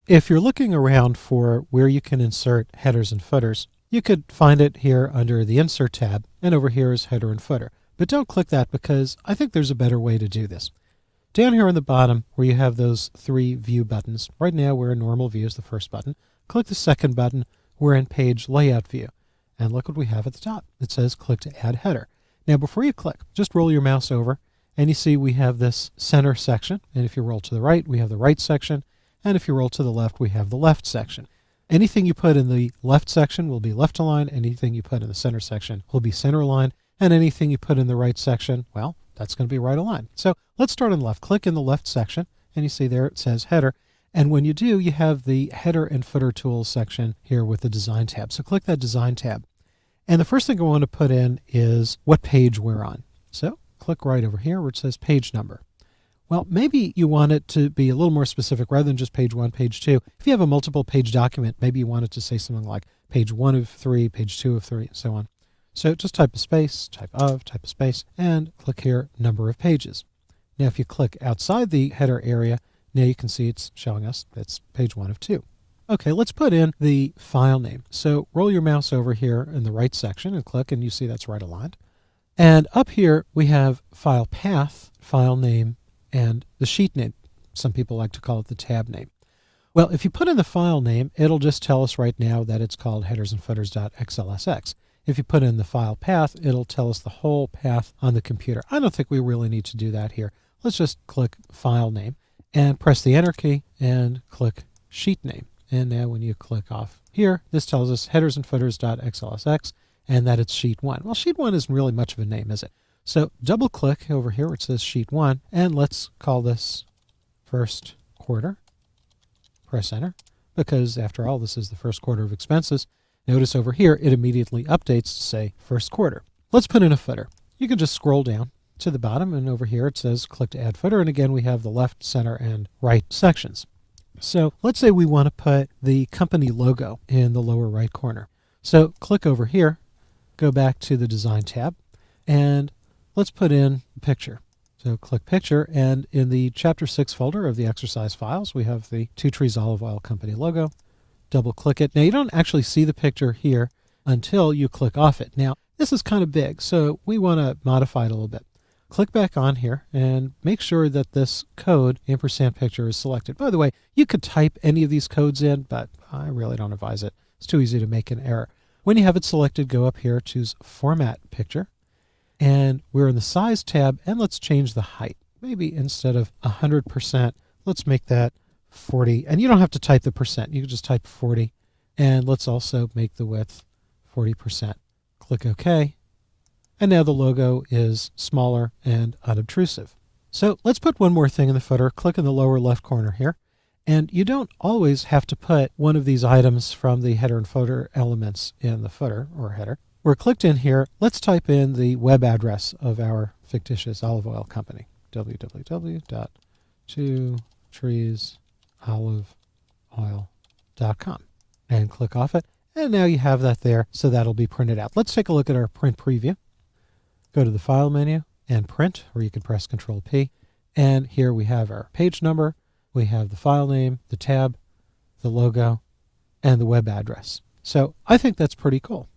If you're looking around for where you can insert headers and footers, you could find it here under the Insert tab, and over here is Header and Footer. But don't click that because I think there's a better way to do this. Down here on the bottom where you have those three view buttons, right now we're in Normal View is the first button. Click the second button, we're in Page Layout View. And look what we have at the top. It says click to add header. Now before you click, just roll your mouse over and you see we have this center section. And if you roll to the right, we have the right section. And if you roll to the left, we have the left section. Anything you put in the left section will be left aligned. Anything you put in the center section will be center aligned. And anything you put in the right section, well, that's going to be right aligned. So let's start on the left. Click in the left section and you see there it says header. And when you do, you have the header and footer tools section here with the design tab. So click that design tab. And the first thing I want to put in is what page we're on. So click right over here where it says page number. Well, maybe you want it to be a little more specific rather than just page 1, page 2. If you have a multiple page document, maybe you want it to say something like page 1 of 3, page 2 of 3, and so on. So just type a space, type a space, and click here, number of pages. Now if you click outside the header area, now you can see it's showing us it's page 1 of 2. Okay, let's put in the file name. So roll your mouse over here in the right section and click, and you see that's right aligned. And up here we have file path, file name, and the sheet name. Some people like to call it the tab name. Well, if you put in the file name, it'll just tell us right now that it's called headersandfooters.xlsx. If you put in the file path, it'll tell us the whole path on the computer. I don't think we really need to do that here. Let's just click file name and press the enter key and click sheet name. And now when you click off here, this tells us headersandfooters.xlsx and that it's sheet 1. Well, sheet 1 isn't really much of a name, is it? So double click over here where it says sheet 1 and let's call this first quarter. Press enter because after all, this is the first quarter of expenses. Notice over here, it immediately updates to say first quarter. Let's put in a footer. You can just scroll down to the bottom and over here it says click to add footer. And again, we have the left, center, and right sections. So let's say we want to put the company logo in the lower right corner. So click over here, go back to the design tab, and let's put in a picture. So click picture, and in the chapter 6 folder of the exercise files, we have the Two Trees Olive Oil Company logo. Double click it. Now you don't actually see the picture here until you click off it. Now this is kind of big, so we want to modify it a little bit. Click back on here and make sure that this code ampersand picture is selected. By the way, you could type any of these codes in, but I really don't advise it. It's too easy to make an error. When you have it selected, go up here, choose Format Picture, and we're in the Size tab, and let's change the height. Maybe instead of 100%, let's make that 40. And you don't have to type the percent. You can just type 40. And let's also make the width 40%. Click OK. And now the logo is smaller and unobtrusive. So let's put one more thing in the footer. Click in the lower left corner here. And you don't always have to put one of these items from the header and footer elements in the footer or header. We're clicked in here. Let's type in the web address of our fictitious olive oil company. www.twotreesoliveoil.com and click off it. And now you have that there, so that'll be printed out. Let's take a look at our print preview. Go to the File menu and Print, or you could press Control P. And here we have our page number, we have the file name, the tab, the logo, and the web address. So I think that's pretty cool.